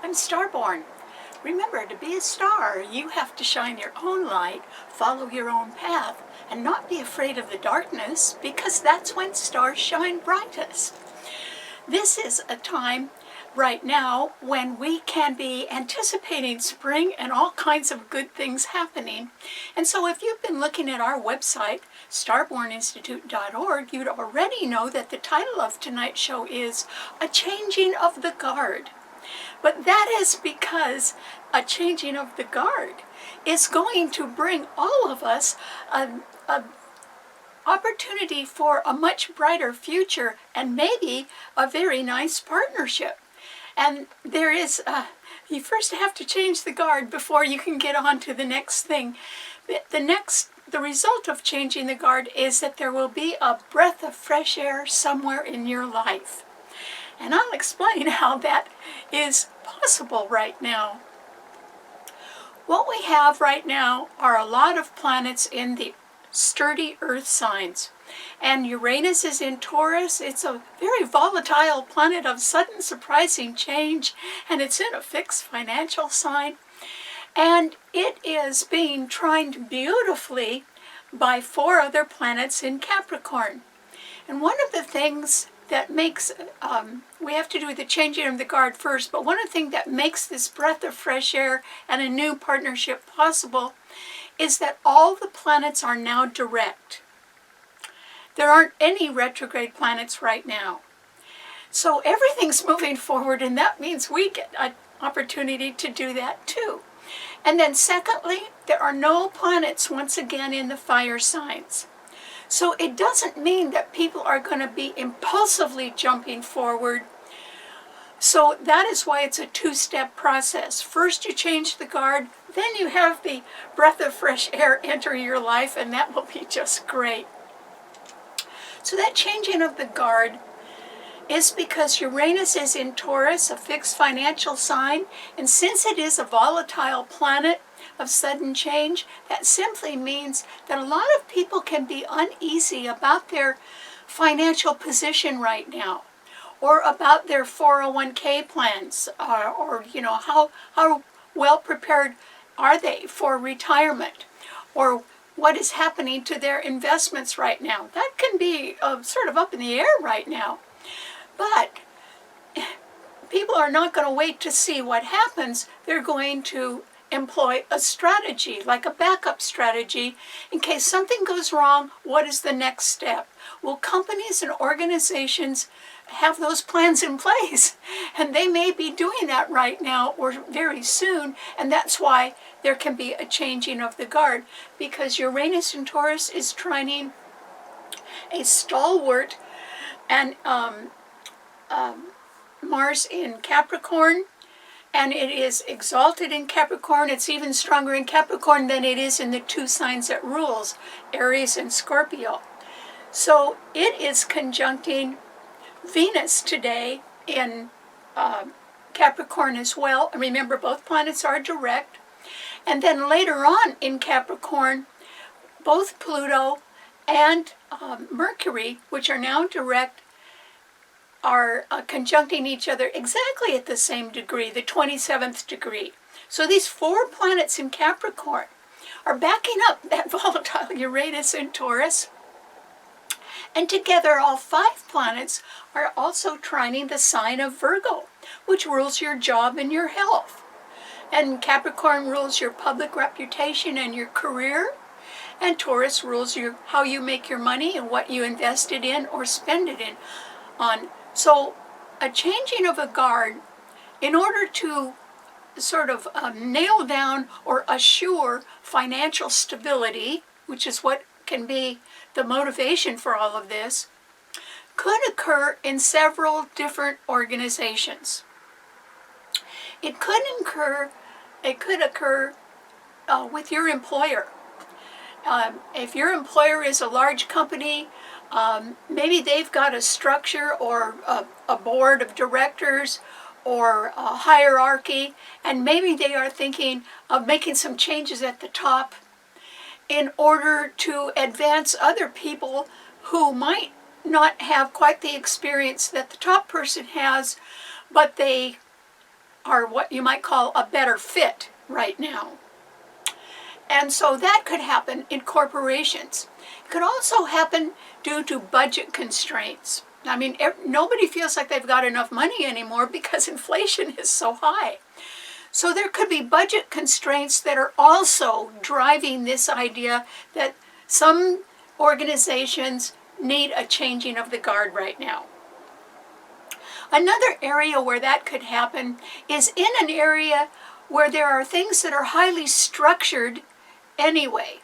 I'm Starborn. Remember, to be a star, you have to shine your own light, follow your own path, and not be afraid of the darkness, because that's when stars shine brightest. This is a time right now when we can be anticipating spring and all kinds of good things happening. And so if you've been looking at our website, starborninstitute.org, you'd already know that the title of tonight's show is A Changing of the Guard. But that is because a changing of the guard is going to bring all of us an opportunity for a much brighter future and maybe a very nice partnership. And there is, you first have to change the guard before you can get on to the next thing. The result of changing the guard is that there will be a breath of fresh air somewhere in your life. And I'll explain how that is possible right now. What we have right now are a lot of planets in the sturdy earth signs. And Uranus is in Taurus. It's a very volatile planet of sudden surprising change, and it's in a fixed financial sign. And it is being trined beautifully by 4 other planets in Capricorn. And one of the things that makes, we have to do the changing of the guard first, but one of the things that makes this breath of fresh air and a new partnership possible is that all the planets are now direct. There aren't any retrograde planets right now. So everything's moving forward, and that means we get an opportunity to do that too. And then secondly, there are no planets once again in the fire signs. So it doesn't mean that people are going to be impulsively jumping forward. So that is why it's a 2-step process. First you change the guard, then you have the breath of fresh air enter your life, and that will be just great. So that changing of the guard is because Uranus is in Taurus, a fixed financial sign, and since it is a volatile planet of sudden change, that simply means that a lot of people can be uneasy about their financial position right now, or about their 401k plans, or you know, how well prepared are they for retirement, or what is happening to their investments right now. That can be sort of up in the air right now. But people are not going to wait to see what happens. They're going to employ a strategy, like a backup strategy, in case something goes wrong. What is the next step? Well, companies and organizations have those plans in place, and they may be doing that right now or very soon, and that's why there can be a changing of the guard, because Uranus in Taurus is trining a stalwart and Mars in Capricorn, and it is exalted in Capricorn. It's even stronger in Capricorn than it is in the 2 signs that rules, Aries and Scorpio. So it is conjuncting Venus today in Capricorn as well. And remember, both planets are direct. And then later on in Capricorn, both Pluto and Mercury, which are now direct, are conjuncting each other exactly at the same degree, the 27th degree. So these 4 planets in Capricorn are backing up that volatile Uranus in Taurus. And together, all 5 planets are also trining the sign of Virgo, which rules your job and your health. And Capricorn rules your public reputation and your career. And Taurus rules how you make your money and what you invest it in or spend it on. So a changing of a guard, in order to sort of nail down or assure financial stability, which is what can be the motivation for all of this, could occur in several different organizations. It could occur with your employer. If your employer is a large company, maybe they've got a structure or a board of directors or a hierarchy, and maybe they are thinking of making some changes at the top in order to advance other people who might not have quite the experience that the top person has, but they are what you might call a better fit right now. And so that could happen in corporations. It could also happen due to budget constraints. I mean, nobody feels like they've got enough money anymore because inflation is so high. So there could be budget constraints that are also driving this idea that some organizations need a changing of the guard right now. Another area where that could happen is in an area where there are things that are highly structured anyway.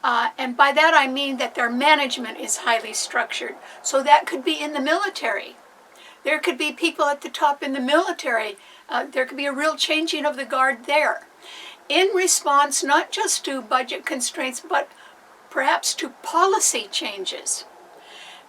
And by that I mean that their management is highly structured. So that could be in the military. There could be people at the top in the military. There could be a real changing of the guard there. In response not just to budget constraints, but perhaps to policy changes.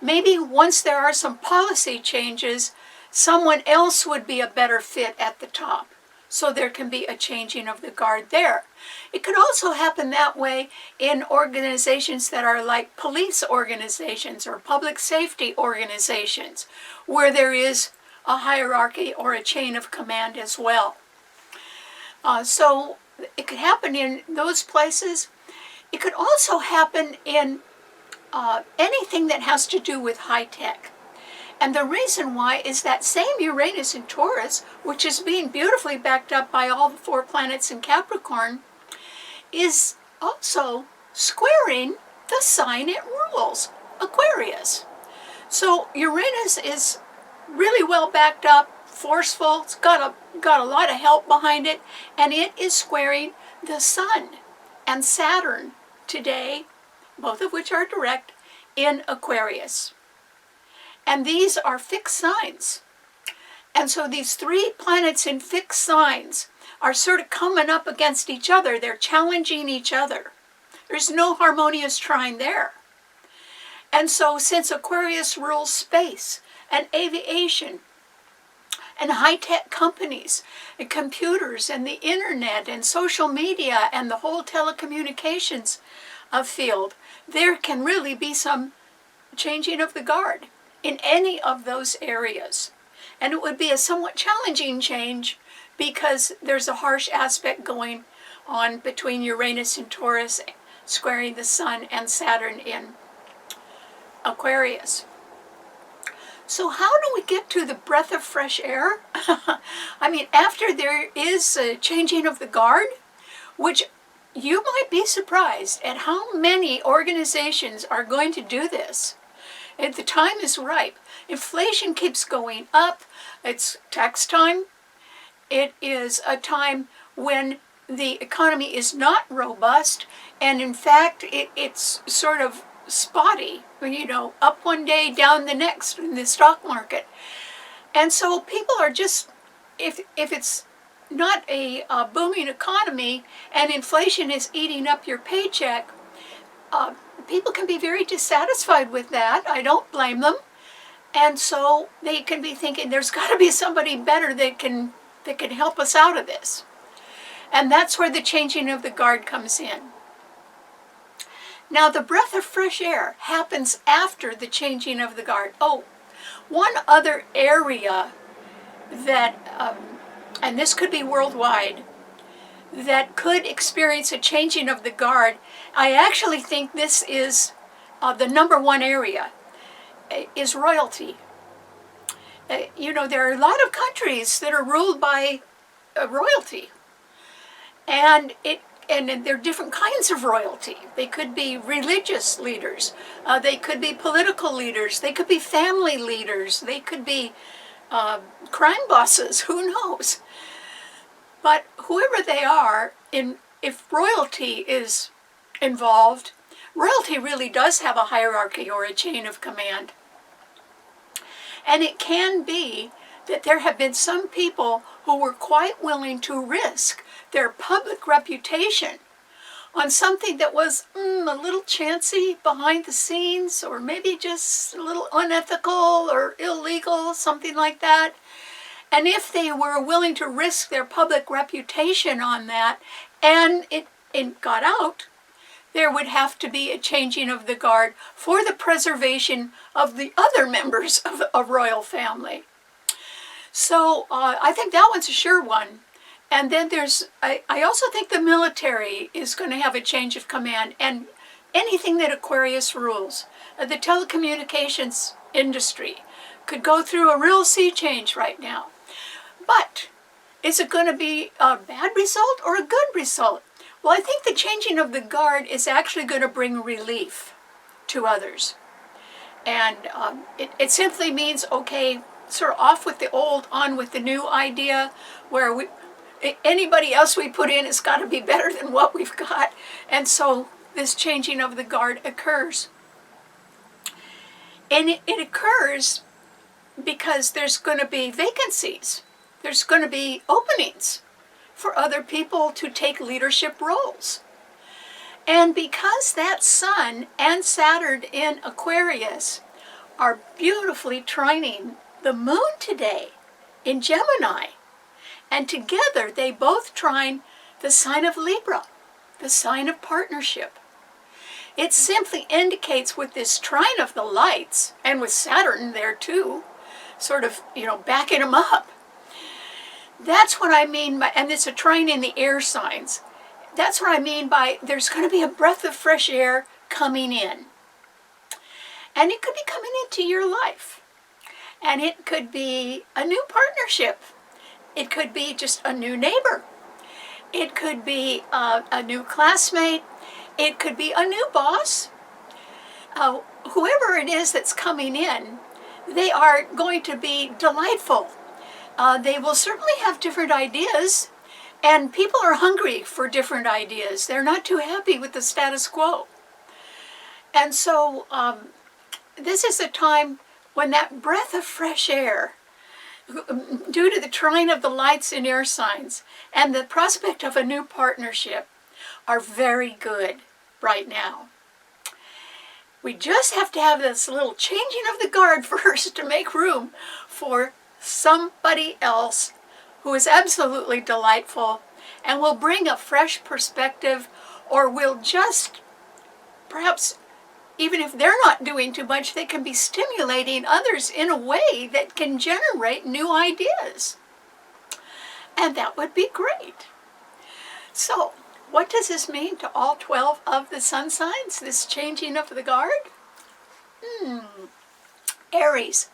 Maybe once there are some policy changes, someone else would be a better fit at the top. So there can be a changing of the guard there. It could also happen that way in organizations that are like police organizations or public safety organizations, where there is a hierarchy or a chain of command as well. So it could happen in those places. It could also happen in anything that has to do with high tech. And the reason why is that same Uranus in Taurus, which is being beautifully backed up by all the 4 planets in Capricorn, is also squaring the sign it rules, Aquarius. So Uranus is really well backed up, forceful, it's got a lot of help behind it, and it is squaring the Sun and Saturn today, both of which are direct, in Aquarius. And these are fixed signs. And so these 3 planets in fixed signs are sort of coming up against each other. They're challenging each other. There's no harmonious trine there. And so since Aquarius rules space and aviation and high-tech companies and computers and the internet and social media and the whole telecommunications field, there can really be some changing of the guard in any of those areas. And it would be a somewhat challenging change because there's a harsh aspect going on between Uranus and Taurus squaring the Sun and Saturn in Aquarius. So how do we get to the breath of fresh air? I mean, after there is a changing of the guard, which you might be surprised at how many organizations are going to do this. And the time is ripe. Inflation keeps going up. It's tax time. It is a time when the economy is not robust, and in fact, it's sort of spotty. You know, up one day, down the next in the stock market. And so people are just, if it's not a booming economy and inflation is eating up your paycheck, people can be very dissatisfied with that. I don't blame them. And so they can be thinking there's got to be somebody better that can help us out of this. And that's where the changing of the guard comes in. Now the breath of fresh air happens after the changing of the guard. Oh, one other area that, and this could be worldwide, that could experience a changing of the guard, I actually think this is the #1 area, is royalty. You know, there are a lot of countries that are ruled by royalty. And there are different kinds of royalty. They could be religious leaders. They could be political leaders. They could be family leaders. They could be crime bosses. Who knows? But whoever they are, if royalty is involved, royalty really does have a hierarchy or a chain of command. And it can be that there have been some people who were quite willing to risk their public reputation on something that was a little chancy behind the scenes, or maybe just a little unethical or illegal, something like that. And if they were willing to risk their public reputation on that, and it got out, there would have to be a changing of the guard for the preservation of the other members of a royal family. So I think that one's a sure one. And then I also think the military is going to have a change of command, and anything that Aquarius rules. The telecommunications industry could go through a real sea change right now. But is it going to be a bad result or a good result? Well, I think the changing of the guard is actually going to bring relief to others. And it simply means, okay, sort of off with the old, on with the new idea, where anybody else we put in has got to be better than what we've got. And so this changing of the guard occurs. And it occurs because there's going to be vacancies. There's going to be openings for other people to take leadership roles. And because that Sun and Saturn in Aquarius are beautifully trining the Moon today in Gemini, and together they both trine the sign of Libra, the sign of partnership. It simply indicates with this trine of the lights, and with Saturn there too, sort of, backing them up. That's what I mean by, and it's a trine in the air signs. That's what I mean by there's going to be a breath of fresh air coming in. And it could be coming into your life. And it could be a new partnership. It could be just a new neighbor. It could be a new classmate. It could be a new boss. Whoever it is that's coming in, they are going to be delightful. They will certainly have different ideas. And people are hungry for different ideas. They're not too happy with the status quo. And so this is a time when that breath of fresh air, due to the trine of the lights in air signs and the prospect of a new partnership, are very good right now. We just have to have this little changing of the guard first to make room for somebody else who is absolutely delightful and will bring a fresh perspective, or will just, perhaps, even if they're not doing too much, they can be stimulating others in a way that can generate new ideas. And that would be great. So, what does this mean to all 12 of the sun signs, this changing of the guard? Aries.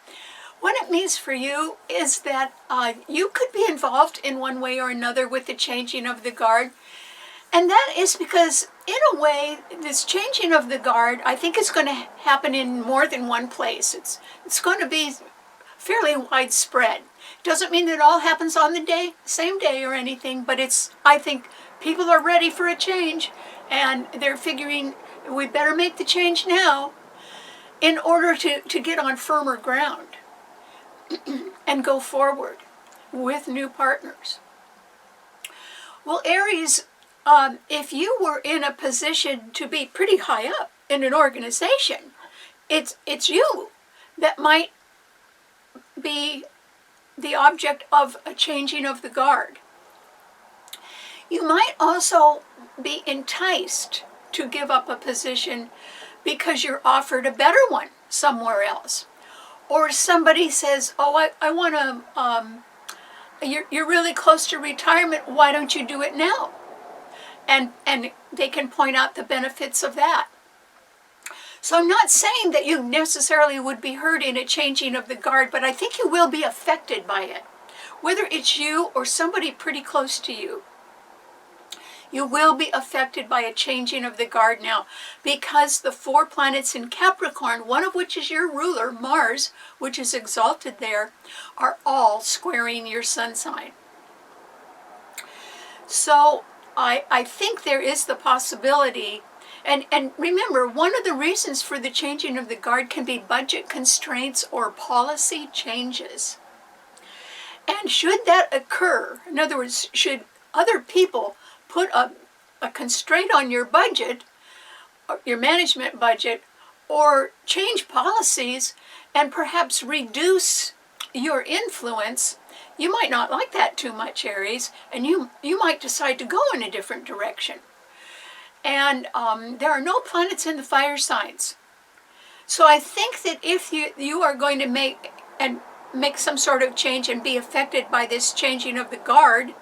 What it means for you is that you could be involved in one way or another with the changing of the guard. And that is because, in a way, this changing of the guard, I think, is going to happen in more than one place. It's going to be fairly widespread. Doesn't mean that it all happens on the same day or anything, but I think people are ready for a change, and they're figuring we better make the change now in order to get on firmer ground and go forward with new partners. Well, Aries, if you were in a position to be pretty high up in an organization, it's you that might be the object of a changing of the guard. You might also be enticed to give up a position because you're offered a better one somewhere else. Or somebody says, oh, I want to, you're really close to retirement, why don't you do it now? And they can point out the benefits of that. So I'm not saying that you necessarily would be hurt in a changing of the guard, but I think you will be affected by it. Whether it's you or somebody pretty close to you, you will be affected by a changing of the guard now, because the 4 planets in Capricorn, one of which is your ruler, Mars, which is exalted there, are all squaring your sun sign. So I think there is the possibility, and remember, one of the reasons for the changing of the guard can be budget constraints or policy changes. And should that occur, in other words, should other people put a constraint on your budget, or your management budget, or change policies and perhaps reduce your influence, you might not like that too much, Aries, and you might decide to go in a different direction. And there are no planets in the fire signs. So I think that if you are going to make, and make some sort of change and be affected by this changing of the guard.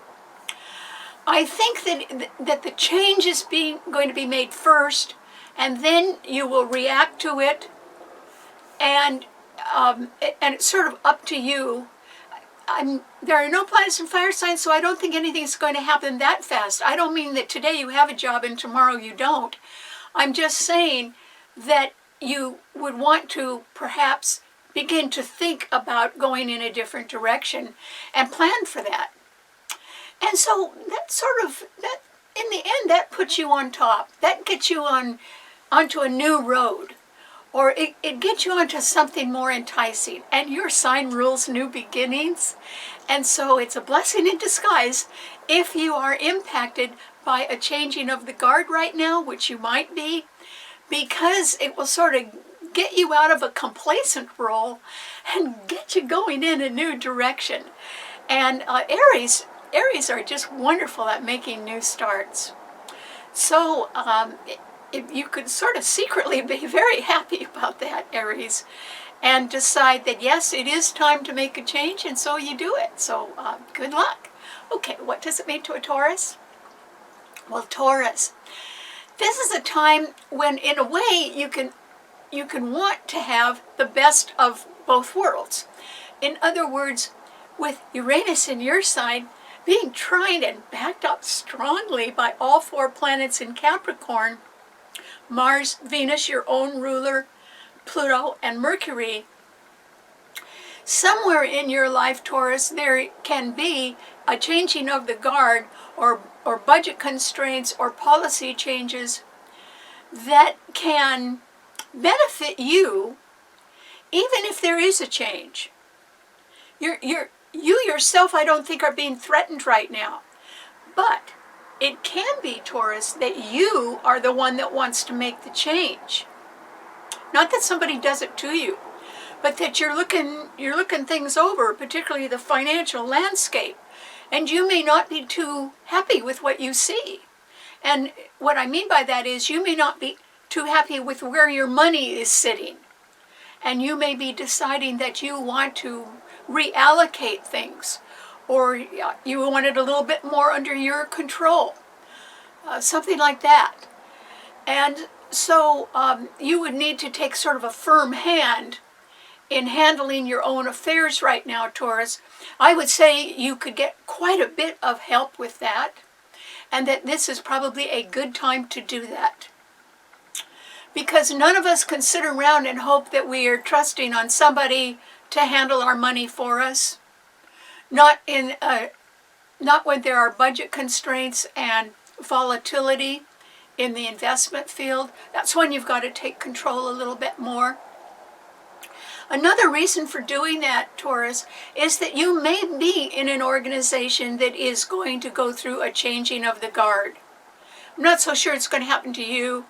I think that the change is going to be made first, and then you will react to it, and it's sort of up to you. There are no planets in fire signs, so I don't think anything's going to happen that fast. I don't mean that today you have a job and tomorrow you don't. I'm just saying that you would want to perhaps begin to think about going in a different direction and plan for that. And so that sort of, that in the end, that puts you on top. That gets you onto a new road. Or it gets you onto something more enticing. And your sign rules new beginnings. And so it's a blessing in disguise if you are impacted by a changing of the guard right now, which you might be, because it will sort of get you out of a complacent role and get you going in a new direction. And Aries are just wonderful at making new starts. So if you could sort of secretly be very happy about that, Aries, and decide that yes, it is time to make a change, and so you do it. So good luck. Okay, what does it mean to a Taurus? Well, Taurus, this is a time when, in a way, you can want to have the best of both worlds. In other words, with Uranus in your sign, being tried and backed up strongly by all 4 planets in Capricorn, Mars, Venus, your own ruler, Pluto, and Mercury, somewhere in your life, Taurus, there can be a changing of the guard or budget constraints or policy changes that can benefit you, even if there is a change. You yourself, I don't think, are being threatened right now. But it can be, Taurus, that you are the one that wants to make the change. Not that somebody does it to you, but that you're looking things over, particularly the financial landscape, and you may not be too happy with what you see. And what I mean by that is you may not be too happy with where your money is sitting. And you may be deciding that you want to reallocate things, or you want it a little bit more under your control, something like that. And so you would need to take sort of a firm hand in handling your own affairs right now, Taurus. I would say you could get quite a bit of help with that, and that this is probably a good time to do that. Because none of us can sit around and hope that we are trusting on somebody to handle our money for us. Not when there are budget constraints and volatility in the investment field. That's when you've got to take control a little bit more. Another reason for doing that, Taurus, is that you may be in an organization that is going to go through a changing of the guard. I'm not so sure it's going to happen to you,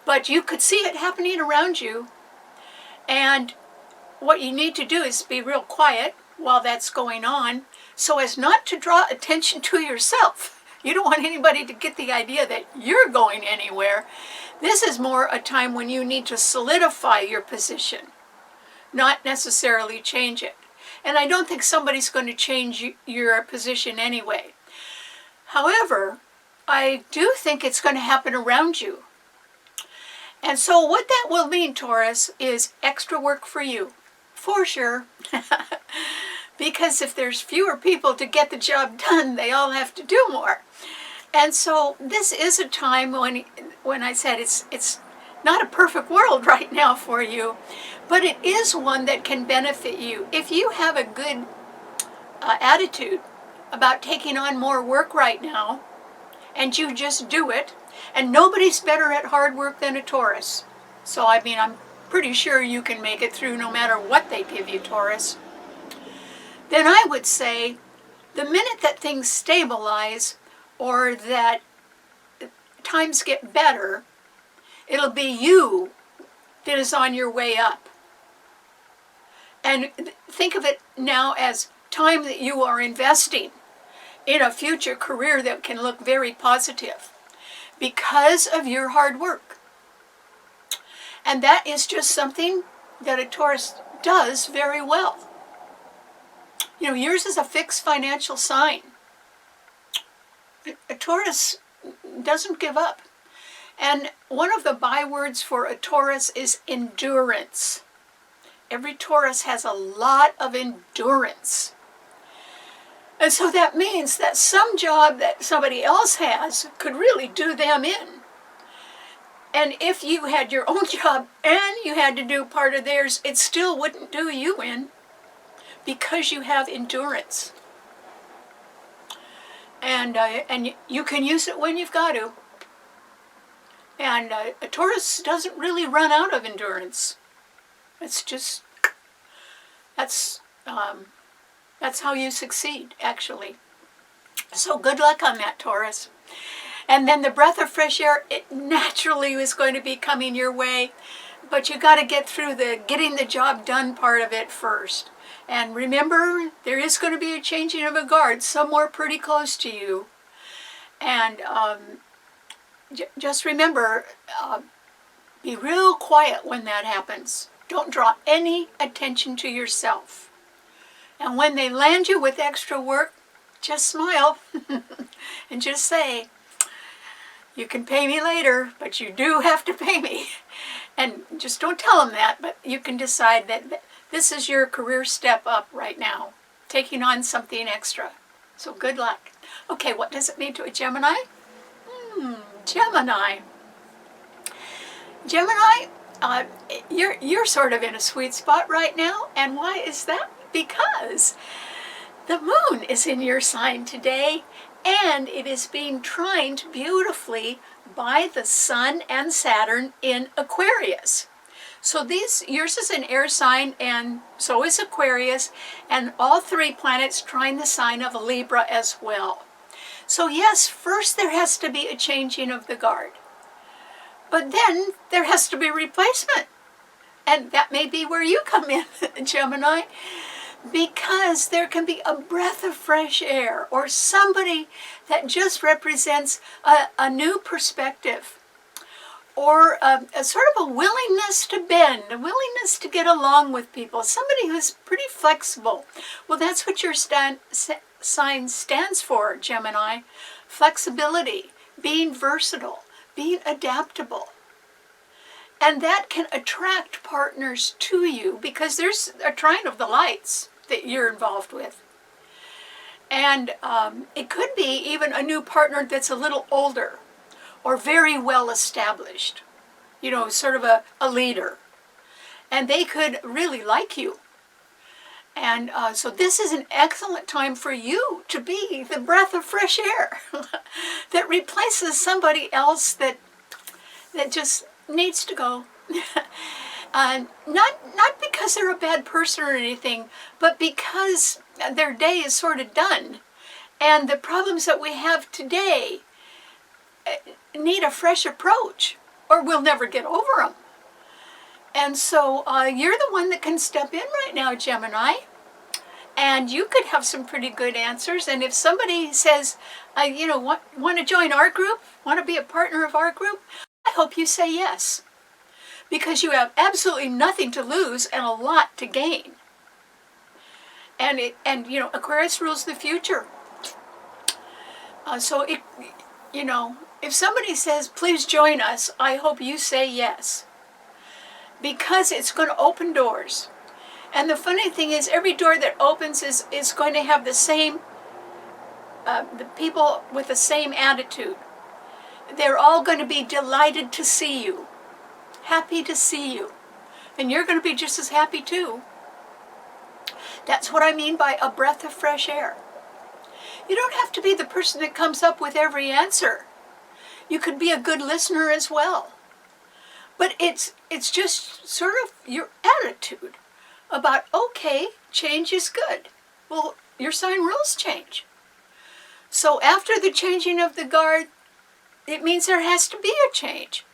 but you could see it happening around you. And what you need to do is be real quiet while that's going on, so as not to draw attention to yourself. You don't want anybody to get the idea that you're going anywhere. This is more a time when you need to solidify your position, not necessarily change it. And I don't think somebody's going to change your position anyway. However, I do think it's going to happen around you. And so what that will mean, Taurus, is extra work for you, for sure. Because if there's fewer people to get the job done, they all have to do more. And so this is a time when I said it's not a perfect world right now for you, but it is one that can benefit you. If you have a good attitude about taking on more work right now, and you just do it, and nobody's better at hard work than a Taurus. So, I mean, I'm pretty sure you can make it through no matter what they give you, Taurus. Then I would say, the minute that things stabilize, or that times get better, it'll be you that is on your way up. And think of it now as time that you are investing in a future career that can look very positive because of your hard work. And that is just something that a Taurus does very well. You know, yours is a fixed financial sign. A Taurus doesn't give up. And one of the bywords for a Taurus is endurance. Every Taurus has a lot of endurance. And so that means that some job that somebody else has could really do them in. And if you had your own job and you had to do part of theirs, it still wouldn't do you in, because you have endurance. And you can use it when you've got to. And a Taurus doesn't really run out of endurance. It's just, that's how you succeed, actually. So good luck on that, Taurus. And then the breath of fresh air, it naturally is going to be coming your way, but you got to get through the getting the job done part of it first. And remember, there is going to be a changing of a guard somewhere pretty close to you. And just remember, be real quiet when that happens. Don't draw any attention to yourself. And when they land you with extra work, just smile and just say, you can pay me later, but you do have to pay me. And just don't tell them that, but you can decide that this is your career step up right now, taking on something extra. So good luck. Okay, what does it mean to a Gemini? Gemini. Gemini, you're sort of in a sweet spot right now. And why is that? Because the moon is in your sign today, and it is being trined beautifully by the Sun and Saturn in Aquarius. So yours is an air sign, and so is Aquarius, and all three planets trine the sign of Libra as well. So yes, first there has to be a changing of the guard. But then there has to be replacement. And that may be where you come in, Gemini, because there can be a breath of fresh air or somebody that just represents a new perspective, or a sort of a willingness to bend, a willingness to get along with people, somebody who's pretty flexible. Well, that's what your sign stands for, Gemini. Flexibility, being versatile, being adaptable. And that can attract partners to you because there's a trine of the lights that you're involved with. And it could be even a new partner that's a little older or very well established, you know, sort of a leader. And they could really like you. And so this is an excellent time for you to be the breath of fresh air that replaces somebody else that just needs to go. Not because they're a bad person or anything, but because their day is sort of done. And the problems that we have today need a fresh approach, or we'll never get over them. And so you're the one that can step in right now, Gemini. And you could have some pretty good answers. And if somebody says, you know, want to join our group, want to be a partner of our group, I hope you say yes. Because you have absolutely nothing to lose and a lot to gain. And you know, Aquarius rules the future. So you know, if somebody says, please join us, I hope you say yes. Because it's going to open doors. And the funny thing is, every door that opens is going to have the same, the people with the same attitude. They're all going to be delighted to see you. Happy to see you. And you're going to be just as happy too. That's what I mean by a breath of fresh air. You don't have to be the person that comes up with every answer. You could be a good listener as well. But it's just sort of your attitude about, okay, change is good. Well, your sign rules change. So after the changing of the guard, it means there has to be a change.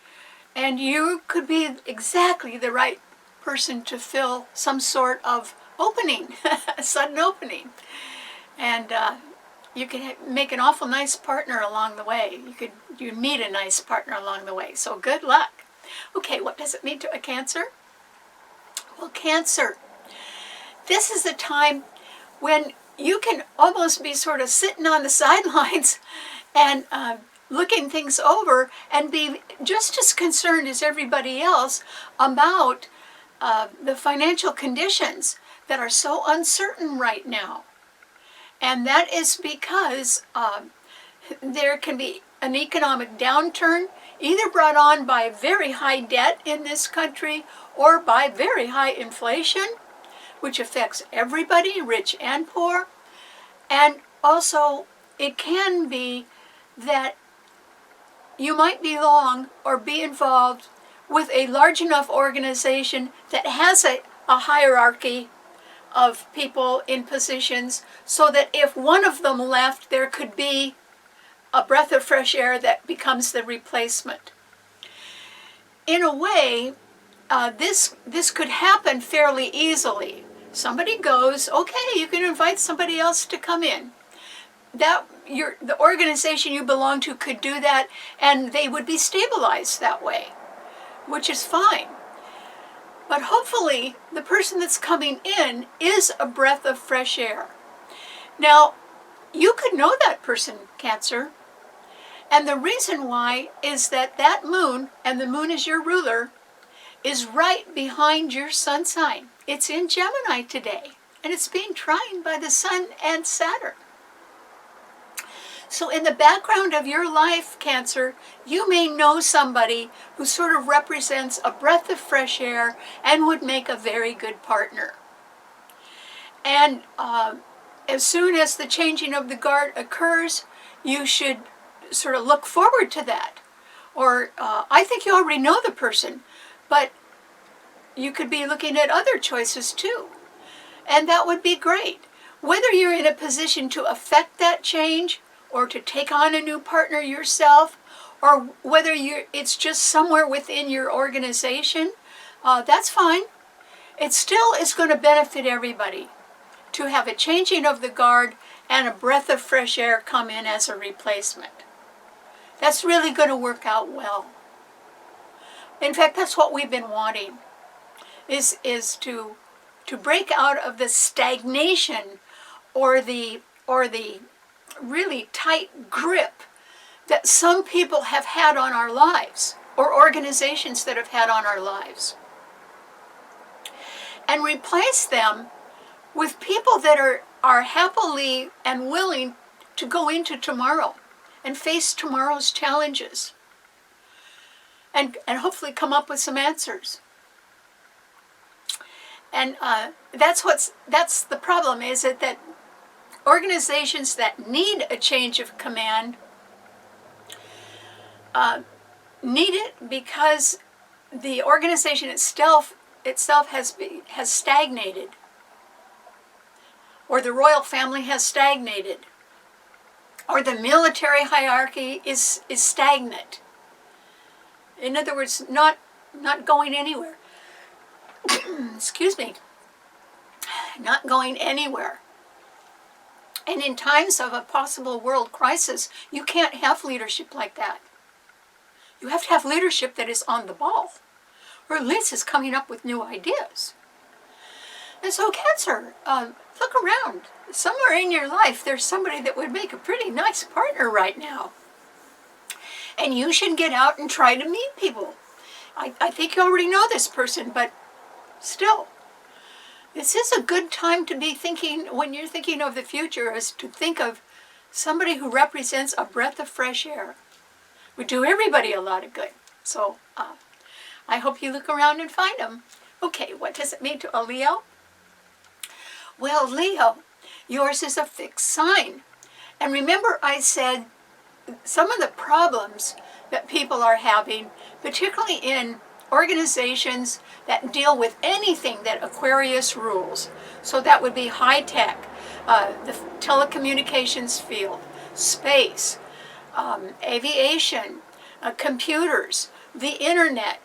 And you could be exactly the right person to fill some sort of opening, a sudden opening. And you can make an awful nice partner along the way. You meet a nice partner along the way. So good luck. Okay, what does it mean to a Cancer? Well, Cancer, this is a time when you can almost be sort of sitting on the sidelines and looking things over and be just as concerned as everybody else about the financial conditions that are so uncertain right now. And that is because there can be an economic downturn, either brought on by very high debt in this country or by very high inflation, which affects everybody, rich and poor. And also, it can be that you might belong or be involved with a large enough organization that has a hierarchy of people in positions, so that if one of them left, there could be a breath of fresh air that becomes the replacement. In a way, this could happen fairly easily. Somebody goes, okay, you can invite somebody else to come in. The organization you belong to could do that, and they would be stabilized that way, which is fine. But hopefully, the person that's coming in is a breath of fresh air. Now, you could know that person, Cancer. And the reason why is that that moon, and the moon is your ruler, is right behind your sun sign. It's in Gemini today, and it's being trined by the Sun and Saturn. So in the background of your life, Cancer, you may know somebody who sort of represents a breath of fresh air and would make a very good partner. And as soon as the changing of the guard occurs, you should sort of look forward to that. Or I think you already know the person, but you could be looking at other choices too. And that would be great. Whether you're in a position to affect that change, or to take on a new partner yourself, or whether it's just somewhere within your organization, that's fine. It still is going to benefit everybody to have a changing of the guard and a breath of fresh air come in as a replacement. That's really going to work out well. In fact, that's what we've been wanting, is to break out of the stagnation or the really tight grip that some people have had on our lives, or organizations that have had on our lives, and replace them with people that are happily and willing to go into tomorrow and face tomorrow's challenges, and hopefully come up with some answers. And that's the problem, is that organizations that need a change of command need it because the organization itself has stagnated, or the royal family has stagnated, or the military hierarchy is stagnant. In other words, not going anywhere. Excuse me. Not going anywhere. And in times of a possible world crisis, you can't have leadership like that. You have to have leadership that is on the ball, or at least is coming up with new ideas. And so, Cancer, look around. Somewhere in your life, there's somebody that would make a pretty nice partner right now. And you should get out and try to meet people. I think you already know this person, but still, this is a good time to be thinking, when you're thinking of the future, is to think of somebody who represents a breath of fresh air. Would do everybody a lot of good. So I hope you look around and find them. Okay, what does it mean to a Leo? Well, Leo, yours is a fixed sign. And remember, I said some of the problems that people are having, particularly in organizations that deal with anything that Aquarius rules. So that would be high tech, the telecommunications field, space, aviation, computers, the internet,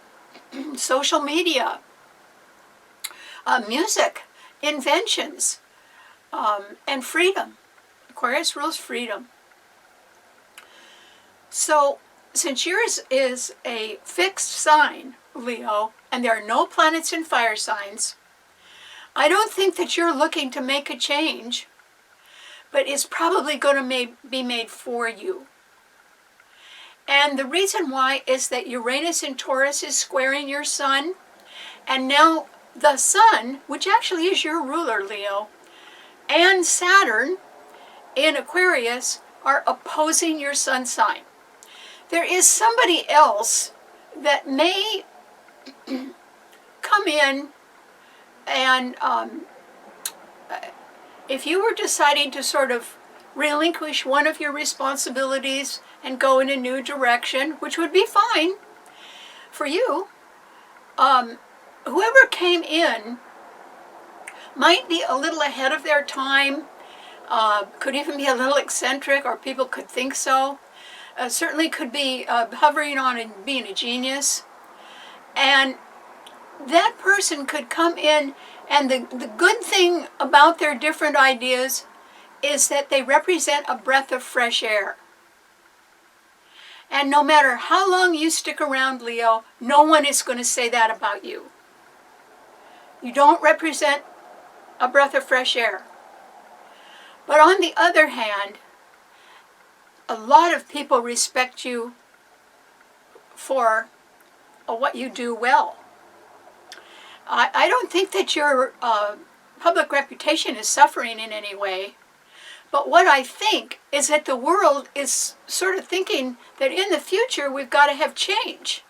social media, music, inventions, and freedom. Aquarius rules freedom. So since yours is a fixed sign, Leo, and there are no planets in fire signs, I don't think that you're looking to make a change, but it's probably going to be made for you. And the reason why is that Uranus in Taurus is squaring your sun, and now the sun, which actually is your ruler, Leo, and Saturn in Aquarius are opposing your sun sign. There is somebody else that may come in and if you were deciding to sort of relinquish one of your responsibilities and go in a new direction, which would be fine for you, whoever came in might be a little ahead of their time, could even be a little eccentric, or people could think so. Certainly could be hovering on and being a genius. And that person could come in, and the good thing about their different ideas is that they represent a breath of fresh air. And no matter how long you stick around, Leo, no one is going to say that about you. You don't represent a breath of fresh air. But on the other hand, a lot of people respect you for what you do well. I don't think that your public reputation is suffering in any way. But what I think is that the world is sort of thinking that in the future we've got to have change.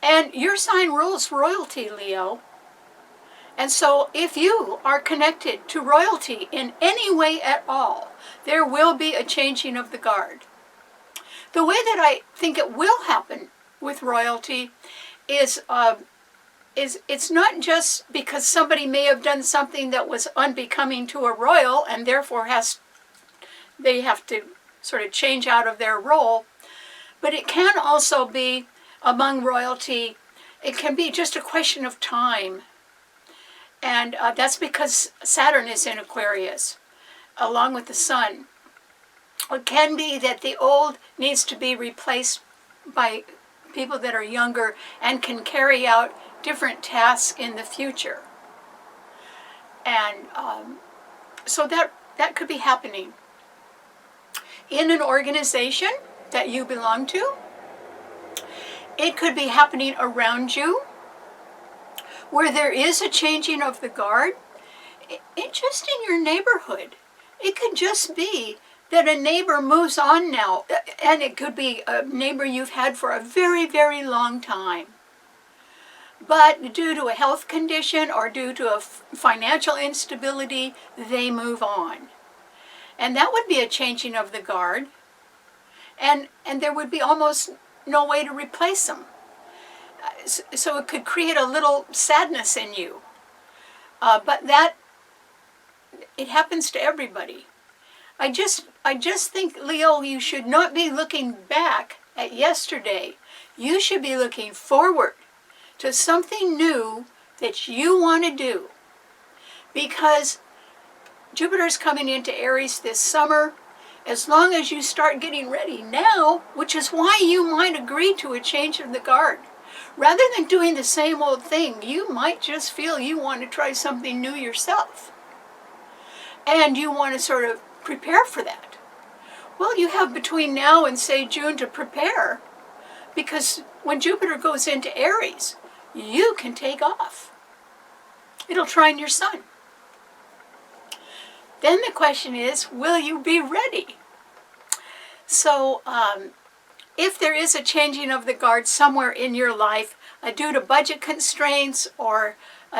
And your sign rules royalty, Leo. And so if you are connected to royalty in any way at all, there will be a changing of the guard. The way that I think it will happen with royalty is it's not just because somebody may have done something that was unbecoming to a royal and therefore they have to sort of change out of their role, but it can also be among royalty, it can be just a question of time. And that's because Saturn is in Aquarius, along with the sun. It can be that the old needs to be replaced by people that are younger and can carry out different tasks in the future. And so that could be happening in an organization that you belong to. It could be happening around you, where there is a changing of the guard. It just in your neighborhood. It could just be that a neighbor moves on now, and it could be a neighbor you've had for a very, very long time. But due to a health condition or due to a financial instability, they move on. And that would be a changing of the guard. And there would be almost no way to replace them. So it could create a little sadness in you. But it happens to everybody. I just think, Leo, you should not be looking back at yesterday. You should be looking forward to something new that you want to do. Because Jupiter's coming into Aries this summer. As long as you start getting ready now, which is why you might agree to a change of the guard. Rather than doing the same old thing, you might just feel you want to try something new yourself. And you want to sort of prepare for that. Well, you have between now and, say, June to prepare. Because when Jupiter goes into Aries, you can take off. It'll trine your sun. Then the question is, will you be ready? So, if there is a changing of the guard somewhere in your life, due to budget constraints or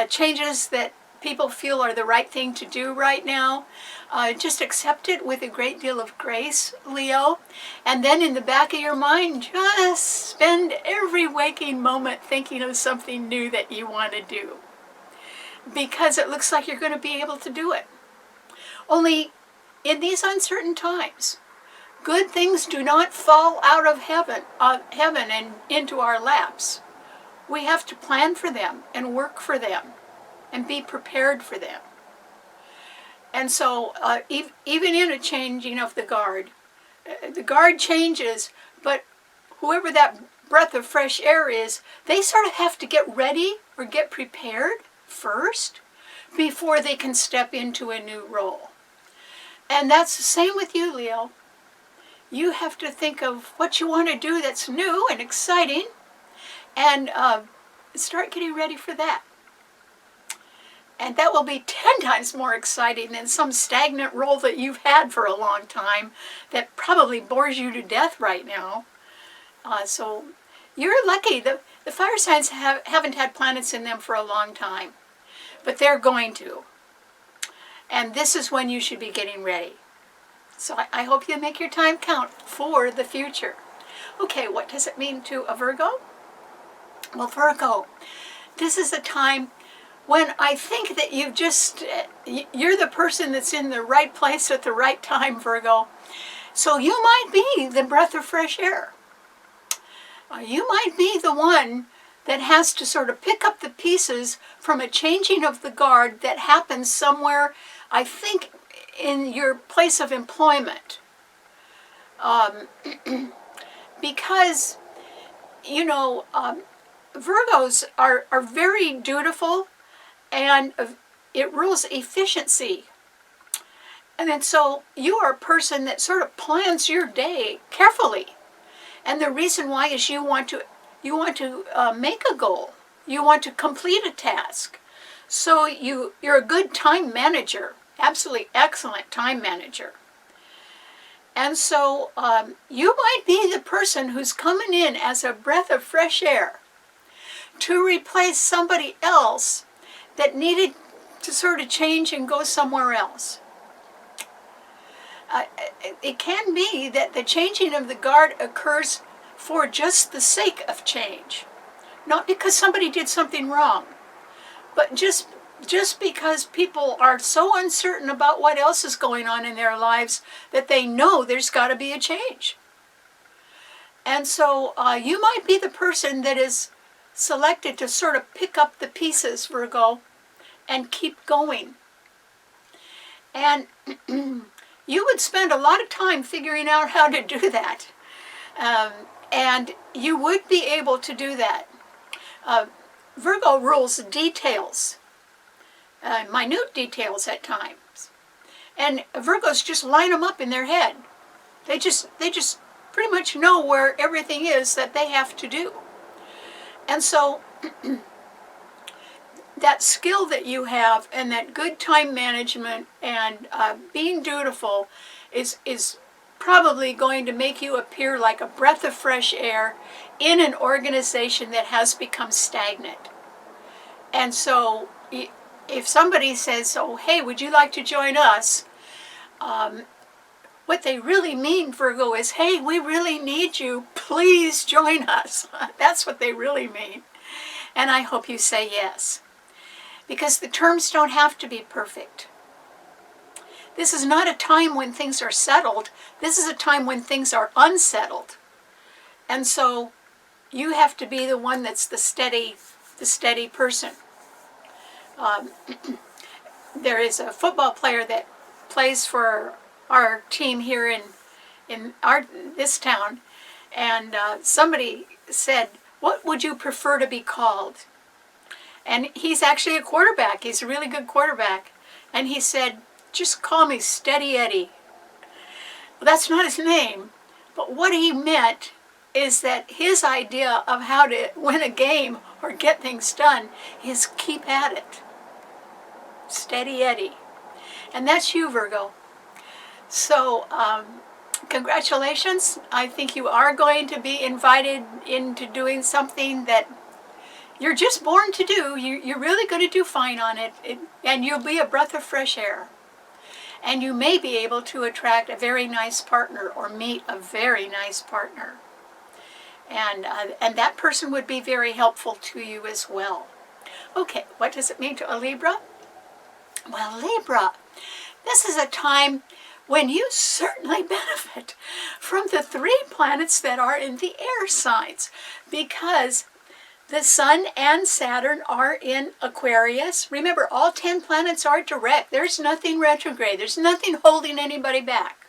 changes that people feel are the right thing to do right now, just accept it with a great deal of grace, Leo. And then in the back of your mind, just spend every waking moment thinking of something new that you want to do. Because it looks like you're going to be able to do it. Only in these uncertain times, good things do not fall out of heaven and into our laps. We have to plan for them and work for them and be prepared for them. And so even in a changing of the guard changes, but whoever that breath of fresh air is, they sort of have to get ready or get prepared first. before they can step into a new role. And that's the same with you, Leo. You have to think of what you want to do that's new and exciting, and start getting ready for that. And that will be 10 times more exciting than some stagnant role that you've had for a long time that probably bores you to death right now. So you're lucky. The fire signs haven't had planets in them for a long time, but they're going to. And this is when you should be getting ready. So I hope you make your time count for the future. Okay, what does it mean to a Virgo? Well, Virgo, this is a time when I think that you're the person that's in the right place at the right time, Virgo. So you might be the breath of fresh air. You might be the one that has to sort of pick up the pieces from a changing of the guard that happens somewhere, I think, in your place of employment. Because, Virgos are very dutiful, and it rules efficiency. And then so you are a person that sort of plans your day carefully. And the reason why is you want to make a goal. You want to complete a task. So you're a good time manager, absolutely excellent time manager. And so you might be the person who's coming in as a breath of fresh air to replace somebody else that needed to sort of change and go somewhere else. It can be that the changing of the guard occurs for just the sake of change. Not because somebody did something wrong, but just because people are so uncertain about what else is going on in their lives that they know there's got to be a change. And so you might be the person that is selected to sort of pick up the pieces, Virgo, and keep going. And you would spend a lot of time figuring out how to do that. And you would be able to do that. Virgo rules details, minute details at times. And Virgos just line them up in their head. They just pretty much know where everything is that they have to do. And so that skill that you have and that good time management and being dutiful is probably going to make you appear like a breath of fresh air in an organization that has become stagnant. And so if somebody says, oh, hey, would you like to join us? What they really mean, Virgo, is, hey, we really need you. Please join us. That's what they really mean. And I hope you say yes. Because the terms don't have to be perfect. This is not a time when things are settled. This is a time when things are unsettled. And so you have to be the one that's the steady person. There is a football player that plays for our team here in this town, and somebody said, what would you prefer to be called? And he's actually a quarterback. He's a really good quarterback. And he said, just call me Steady Eddie. Well, that's not his name, but what he meant is that his idea of how to win a game or get things done is keep at it. Steady Eddie. And that's you, Virgo. So, congratulations. I think you are going to be invited into doing something that you're just born to do. You're really going to do fine on it, and you'll be a breath of fresh air. And you may be able to attract a very nice partner or meet a very nice partner. And that person would be very helpful to you as well. Okay, what does it mean to a Libra? Well, Libra, this is a time when you certainly benefit from the 3 planets that are in the air signs, because the Sun and Saturn are in Aquarius. Remember, all 10 planets are direct. There's nothing retrograde. There's nothing holding anybody back.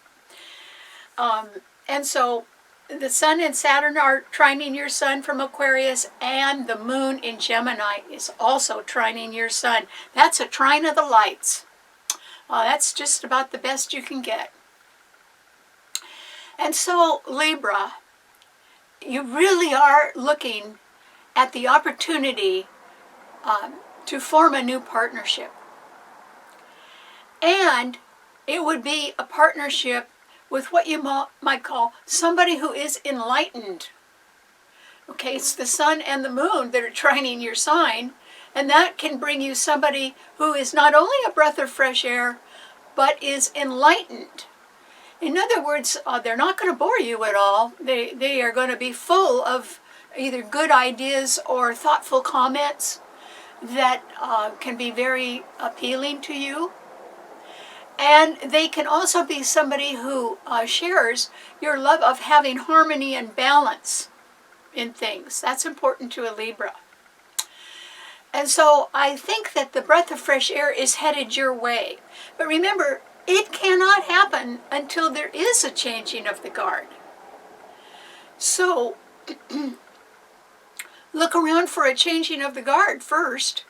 And so the Sun and Saturn are trining your Sun from Aquarius, and the Moon in Gemini is also trining your Sun. That's a trine of the lights. That's just about the best you can get. And so, Libra, you really are looking at the opportunity to form a new partnership. And it would be a partnership with what you might call somebody who is enlightened. Okay, it's the Sun and the Moon that are trining your sign, and that can bring you somebody who is not only a breath of fresh air, but is enlightened. In other words, they're not going to bore you at all. They are going to be full of either good ideas or thoughtful comments that can be very appealing to you. And they can also be somebody who shares your love of having harmony and balance in things. That's important to a Libra. And so I think that the breath of fresh air is headed your way. But remember, it cannot happen until there is a changing of the guard. So look around for a changing of the guard first.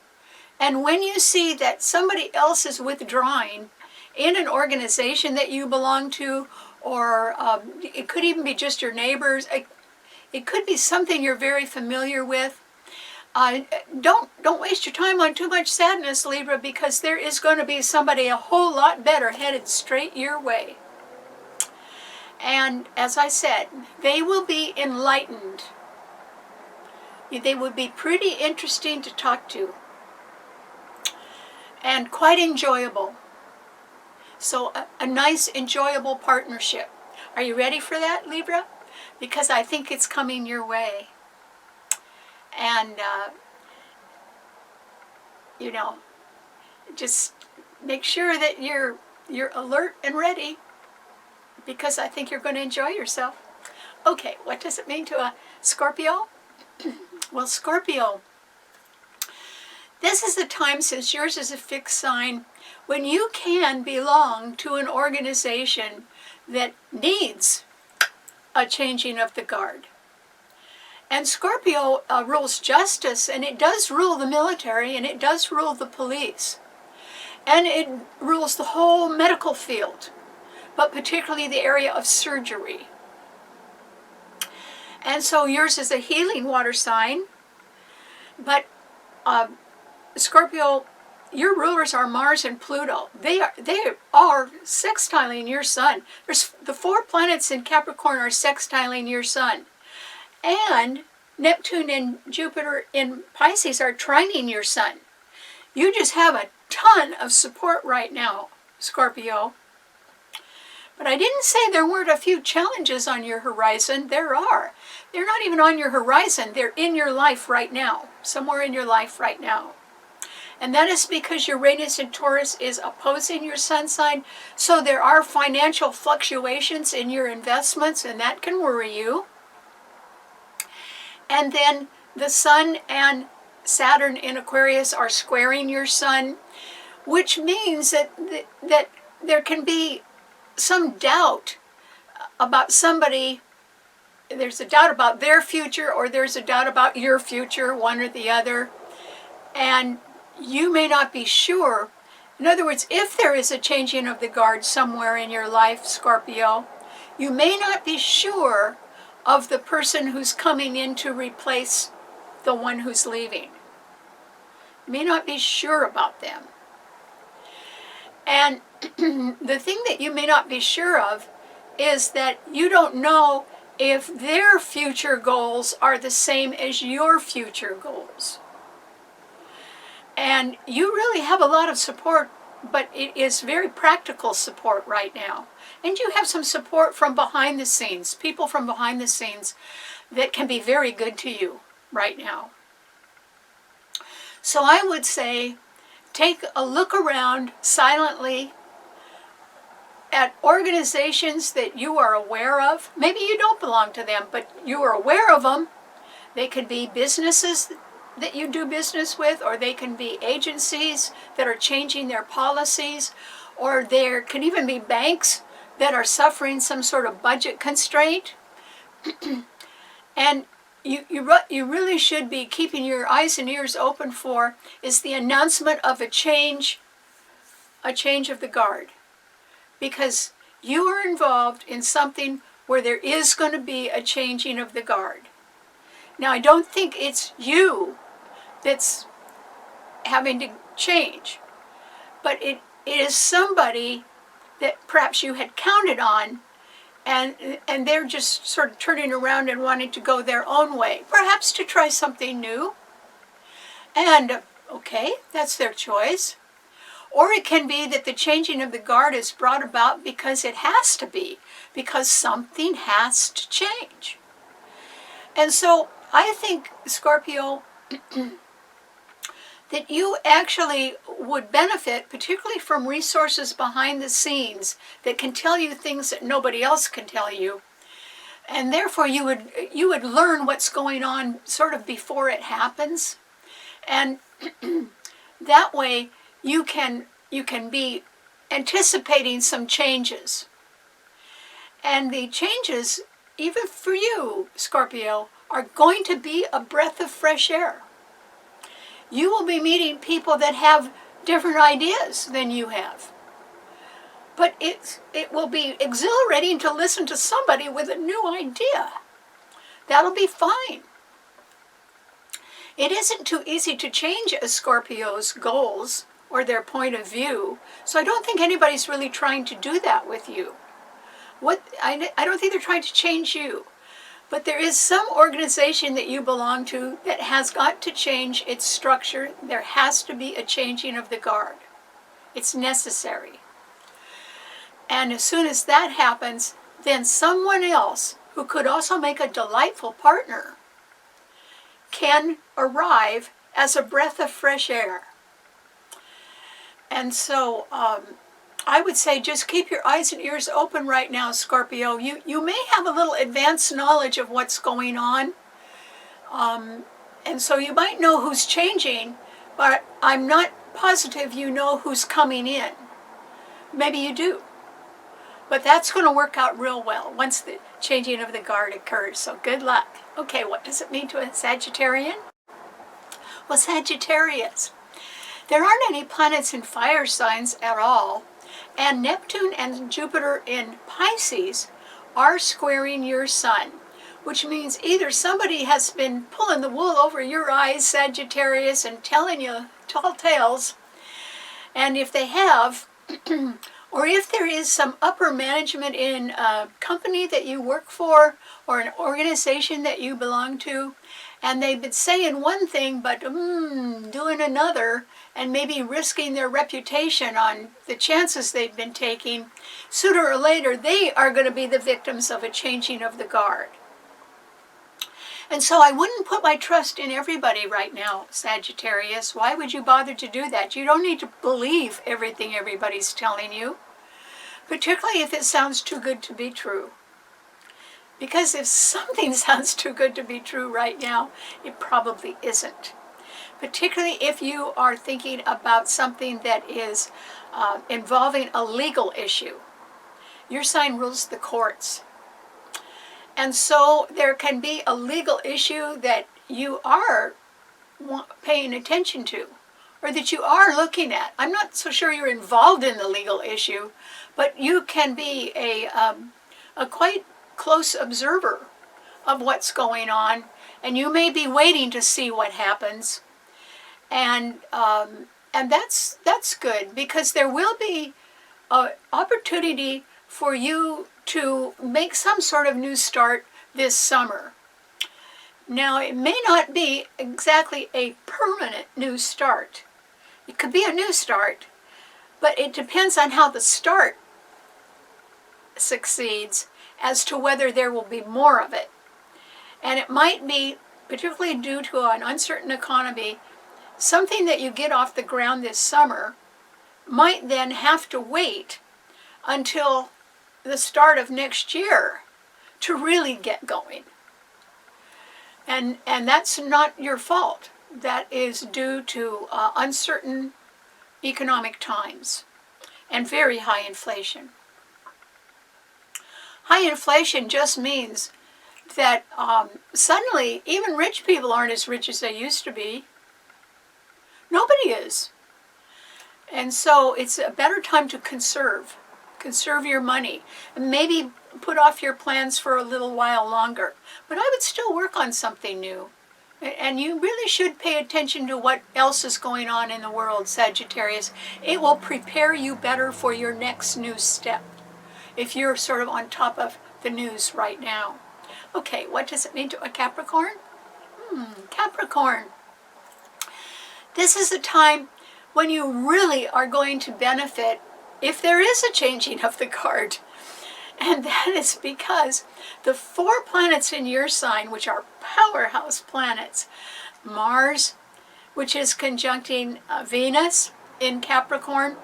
And when you see that somebody else is withdrawing in an organization that you belong to, or it could even be just your neighbors, it could be something you're very familiar with. Don't waste your time on too much sadness, Libra, because there is going to be somebody a whole lot better headed straight your way. And as I said, they will be enlightened. They would be pretty interesting to talk to and quite enjoyable. So a nice, enjoyable partnership. Are you ready for that, Libra? Because I think it's coming your way. And, just make sure that you're alert and ready, because I think you're going to enjoy yourself. Okay, what does it mean to a Scorpio? Well, Scorpio, this is a time, since yours is a fixed sign, when you can belong to an organization that needs a changing of the guard. And Scorpio rules justice, and it does rule the military, and it does rule the police. And it rules the whole medical field, but particularly the area of surgery. And so yours is a healing water sign, but Scorpio, your rulers are Mars and Pluto. They are sextiling your Sun. The 4 planets in Capricorn are sextiling your Sun. And Neptune and Jupiter in Pisces are trining your Sun. You just have a ton of support right now, Scorpio. But I didn't say there weren't a few challenges on your horizon. There are. They're not even on your horizon. They're in your life right now, somewhere in your life right now. And that is because Uranus in Taurus is opposing your Sun sign. So there are financial fluctuations in your investments, and that can worry you. And then the Sun and Saturn in Aquarius are squaring your Sun, which means that there can be some doubt about somebody. There's a doubt about their future, or there's a doubt about your future, one or the other. And you may not be sure. In other words, if there is a changing of the guard somewhere in your life, Scorpio, you may not be sure of the person who's coming in to replace the one who's leaving. You may not be sure about them. And the thing that you may not be sure of is that you don't know if their future goals are the same as your future goals. And you really have a lot of support, but it is very practical support right now. And you have some support from behind the scenes, people from behind the scenes that can be very good to you right now. So I would say, take a look around silently at organizations that you are aware of. Maybe you don't belong to them, but you are aware of them. They could be businesses that you do business with, or they can be agencies that are changing their policies, or there could even be banks that are suffering some sort of budget constraint. And you really should be keeping your eyes and ears open for is the announcement of a change of the guard. Because you are involved in something where there is going to be a changing of the guard. Now, I don't think it's you that's having to change, but it is somebody that perhaps you had counted on, and they're just sort of turning around and wanting to go their own way, perhaps to try something new. And okay, that's their choice. Or it can be that the changing of the guard is brought about because it has to be, because something has to change. And so I think, Scorpio, that you actually would benefit, particularly from resources behind the scenes that can tell you things that nobody else can tell you. And therefore you would learn what's going on sort of before it happens. And that way you can be anticipating some changes. And the changes, even for you, Scorpio, are going to be a breath of fresh air. You will be meeting people that have different ideas than you have. But it will be exhilarating to listen to somebody with a new idea. That'll be fine. It isn't too easy to change a Scorpio's goals or their point of view, so I don't think anybody's really trying to do that with you. I don't think they're trying to change you. But there is some organization that you belong to that has got to change its structure. There has to be a changing of the guard. It's necessary. And as soon as that happens, then someone else who could also make a delightful partner can arrive as a breath of fresh air. And so I would say just keep your eyes and ears open right now, Scorpio. You may have a little advanced knowledge of what's going on. And so you might know who's changing, but I'm not positive you know who's coming in. Maybe you do. But that's going to work out real well once the changing of the guard occurs. So good luck. Okay, what does it mean to a Sagittarian? Well, Sagittarius, there aren't any planets in fire signs at all. And Neptune and Jupiter in Pisces are squaring your sun, which means either somebody has been pulling the wool over your eyes, Sagittarius, and telling you tall tales, and if they have, or if there is some upper management in a company that you work for or an organization that you belong to, and they've been saying one thing but doing another, and maybe risking their reputation on the chances they've been taking, sooner or later they are going to be the victims of a changing of the guard. And so I wouldn't put my trust in everybody right now, Sagittarius. Why would you bother to do that? You don't need to believe everything everybody's telling you, particularly if it sounds too good to be true. Because if something sounds too good to be true right now, it probably isn't. Particularly if you are thinking about something that is involving a legal issue. Your sign rules the courts. And so there can be a legal issue that you are paying attention to, or that you are looking at. I'm not so sure you're involved in the legal issue, but you can be a quite close observer of what's going on, and you may be waiting to see what happens. And that's good, because there will be an opportunity for you to make some sort of new start this summer. Now, it may not be exactly a permanent new start. It could be a new start, but it depends on how the start succeeds as to whether there will be more of it. And it might be, particularly due to an uncertain economy, something that you get off the ground this summer might then have to wait until the start of next year to really get going. And that's not your fault. That is due to uncertain economic times and very high inflation. High inflation just means that suddenly even rich people aren't as rich as they used to be. Nobody is. And so it's a better time to conserve your money, and maybe put off your plans for a little while longer. But I would still work on something new. And you really should pay attention to what else is going on in the world, Sagittarius. It will prepare you better for your next new step if you're sort of on top of the news right now. Okay, what does it mean to a Capricorn? Capricorn. This is a time when you really are going to benefit if there is a changing of the guard. And that is because the 4 planets in your sign, which are powerhouse planets, Mars, which is conjuncting Venus in Capricorn,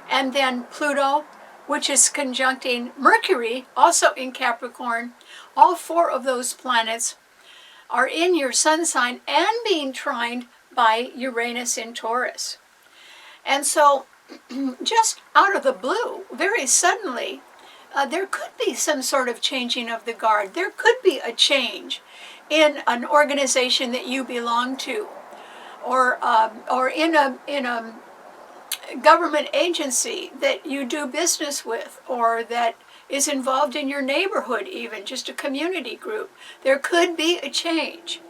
and then Pluto, which is conjuncting Mercury, also in Capricorn. All 4 of those planets are in your sun sign and being trined by Uranus in Taurus. And so, just out of the blue, very suddenly, there could be some sort of changing of the guard. There could be a change in an organization that you belong to, or in a government agency that you do business with, or that is involved in your neighborhood, even just a community group. There could be a change.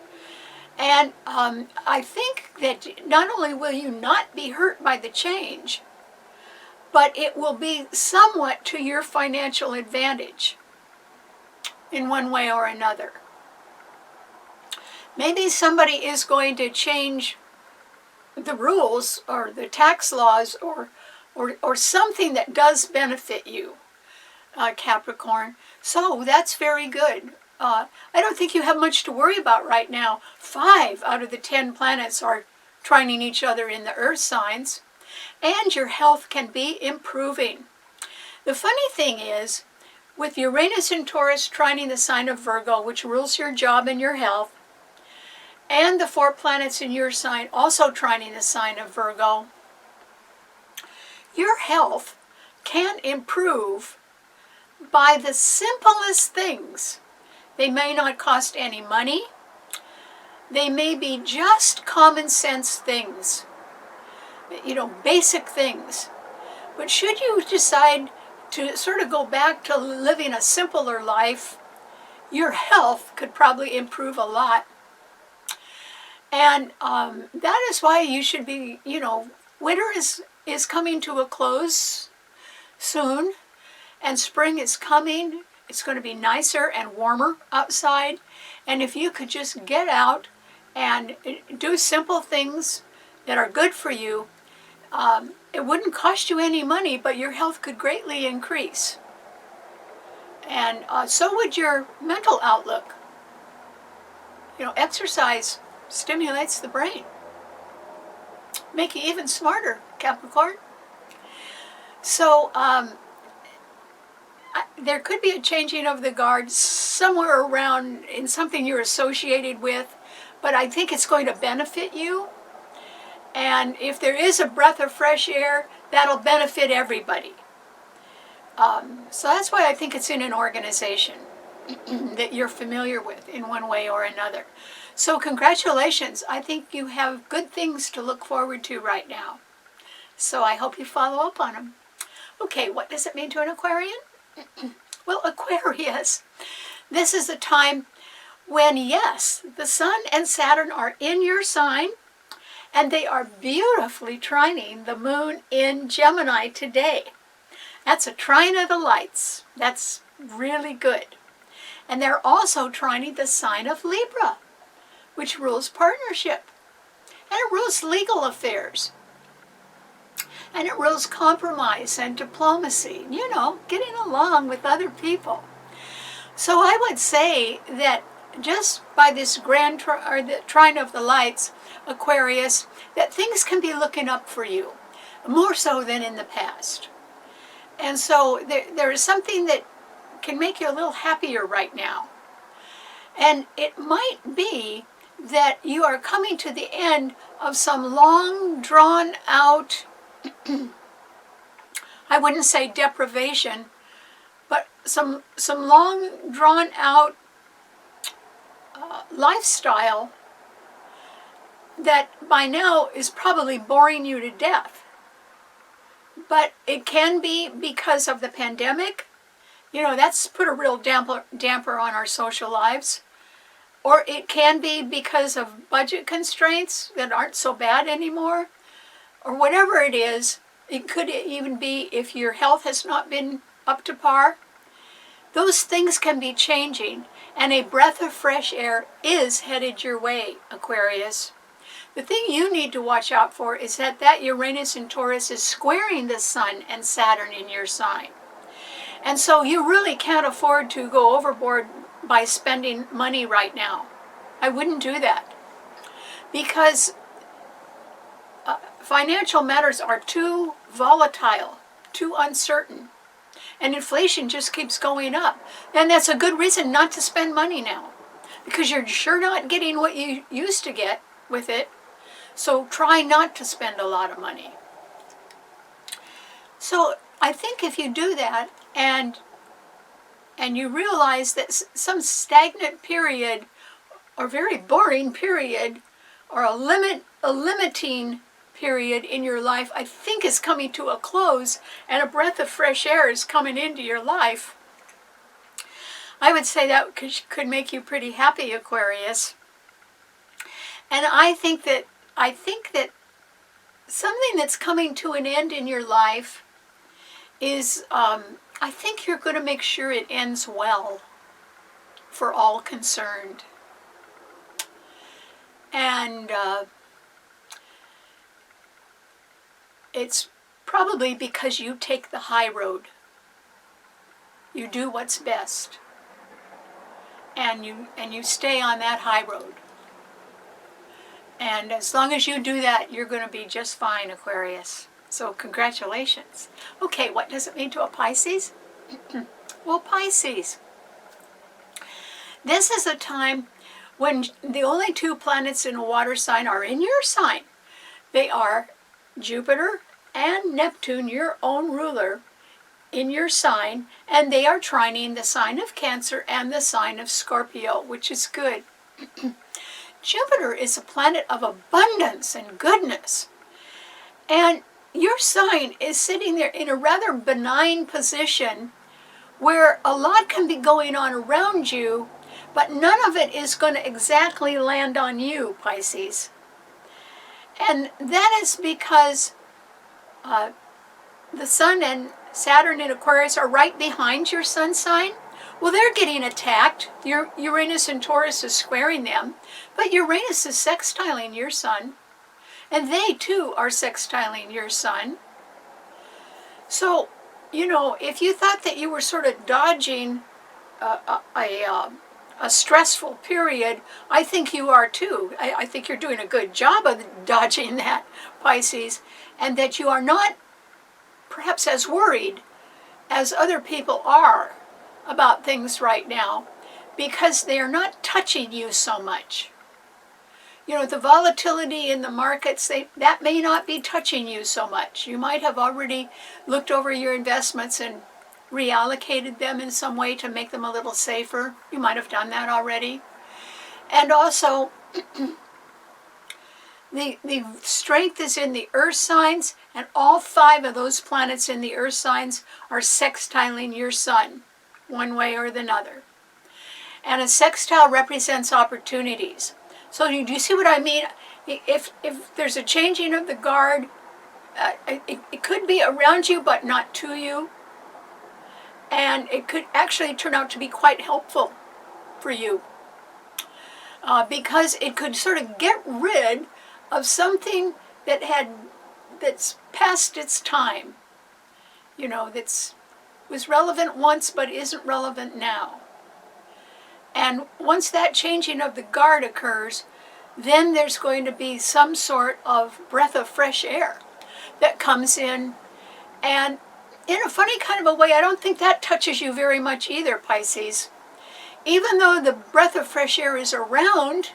And I think that not only will you not be hurt by the change, but it will be somewhat to your financial advantage in one way or another. Maybe somebody is going to change the rules or the tax laws or something that does benefit you, Capricorn. So that's very good. I don't think you have much to worry about right now. 5 out of the 10 planets are trining each other in the earth signs. And your health can be improving. The funny thing is, with Uranus and Taurus trining the sign of Virgo, which rules your job and your health, and the 4 planets in your sign also trining the sign of Virgo, your health can improve by the simplest things. They may not cost any money. They may be just common sense things. Basic things. But should you decide to sort of go back to living a simpler life, your health could probably improve a lot. And that is why you should be, winter is coming to a close soon, and spring is coming. It's going to be nicer and warmer outside. And if you could just get out and do simple things that are good for you, it wouldn't cost you any money, but your health could greatly increase. And so would your mental outlook. Exercise stimulates the brain. Make you even smarter, Capricorn. So there could be a changing of the guard somewhere around in something you're associated with, but I think it's going to benefit you. And if there is a breath of fresh air, that'll benefit everybody. So that's why I think it's in an organization that you're familiar with in one way or another. So congratulations. I think you have good things to look forward to right now. So I hope you follow up on them. Okay, what does it mean to an Aquarian? Well, Aquarius, this is a time when, yes, the Sun and Saturn are in your sign, and they are beautifully trining the moon in Gemini today. That's a trine of the lights. That's really good. And they're also trining the sign of Libra, which rules partnership. And it rules legal affairs. And it rules compromise and diplomacy. Getting along with other people. So I would say that just by this grand the trine of the lights, Aquarius, that things can be looking up for you, more so than in the past. And so there is something that can make you a little happier right now. And it might be that you are coming to the end of some long, drawn out, I wouldn't say deprivation, but some long, drawn out lifestyle that by now is probably boring you to death. But it can be because of the pandemic. You know, that's put a real damper on our social lives. Or it can be because of budget constraints that aren't so bad anymore. Or whatever it is. It could even be if your health has not been up to par. Those things can be changing, and a breath of fresh air is headed your way, Aquarius. The thing you need to watch out for is that Uranus in Taurus is squaring the Sun and Saturn in your sign. And so you really can't afford to go overboard by spending money right now. I wouldn't do that. Because financial matters are too volatile, too uncertain. And inflation just keeps going up. And that's a good reason not to spend money now. Because you're sure not getting what you used to get with it. So try not to spend a lot of money. So I think if you do that and you realize that some stagnant period or very boring period or a limiting period in your life, I think is coming to a close and a breath of fresh air is coming into your life, I would say that could make you pretty happy, Aquarius. And I think that something that's coming to an end in your life is, I think you're going to make sure it ends well for all concerned. And it's probably because you take the high road. You do what's best. And you stay on that high road. And as long as you do that, you're going to be just fine, Aquarius. So congratulations. Okay, what does it mean to a Pisces? Well, Pisces. This is a time when the only two planets in a water sign are in your sign. They are Jupiter and Neptune, your own ruler, in your sign, and they are trining the sign of Cancer and the sign of Scorpio, which is good. Jupiter is a planet of abundance and goodness. And your sign is sitting there in a rather benign position where a lot can be going on around you, but none of it is going to exactly land on you, Pisces. And that is because the Sun and Saturn in Aquarius are right behind your Sun sign. Well, they're getting attacked. Your Uranus and Taurus is squaring them, but Uranus is sextiling your Sun, and they too are sextiling your Sun. So, you know, if you thought that you were sort of dodging a stressful period, I think you are too. I think you're doing a good job of dodging that, Pisces, and that you are not perhaps as worried as other people are about things right now, because they are not touching you so much. You know, the volatility in the markets, that may not be touching you so much. You might have already looked over your investments and reallocated them in some way to make them a little safer. You might have done that already. And also, the strength is in the earth signs, and all 5 of those planets in the earth signs are sextiling your Sun, one way or another. And a sextile represents opportunities. So do you see what I mean? If there's a changing of the guard, it could be around you but not to you. And it could actually turn out to be quite helpful for you. Because it could sort of get rid of something that's past its time. You know, was relevant once but isn't relevant now. And once that changing of the guard occurs, then there's going to be some sort of breath of fresh air that comes in. And in a funny kind of a way, I don't think that touches you very much either, Pisces. Even though the breath of fresh air is around,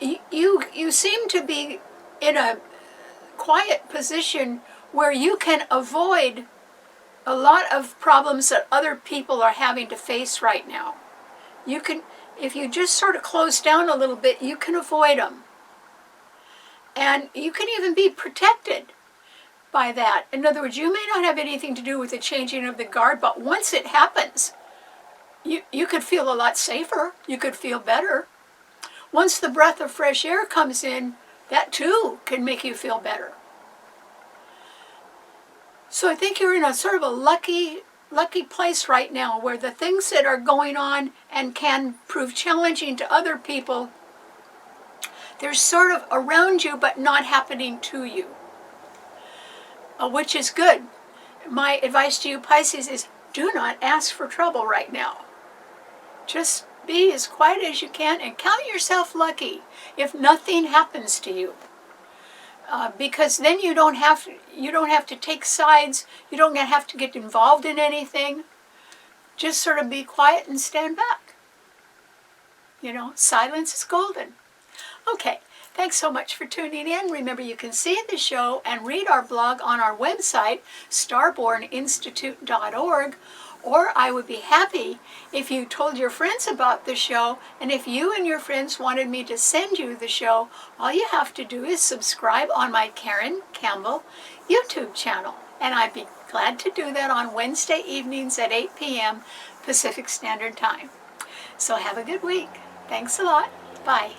you seem to be in a quiet position where you can avoid a lot of problems that other people are having to face right now. You can, if you just sort of close down a little bit, you can avoid them. And you can even be protected by that. In other words, you may not have anything to do with the changing of the guard, but once it happens, you could feel a lot safer. You could feel better. Once the breath of fresh air comes in, that too can make you feel better. So I think you're in a sort of a lucky place right now where the things that are going on and can prove challenging to other people, they're sort of around you but not happening to you, which is good. My advice to you, Pisces, is do not ask for trouble right now. Just be as quiet as you can and count yourself lucky if nothing happens to you. Because then you don't have to take sides. You don't have to get involved in anything. Just sort of be quiet and stand back. You know, silence is golden. Okay, thanks so much for tuning in. Remember, you can see the show and read our blog on our website, StarbornInstitute.org. Or I would be happy if you told your friends about the show, and if you and your friends wanted me to send you the show, all you have to do is subscribe on my Karen Campbell YouTube channel. And I'd be glad to do that on Wednesday evenings at 8 p.m. Pacific Standard Time. So have a good week. Thanks a lot. Bye.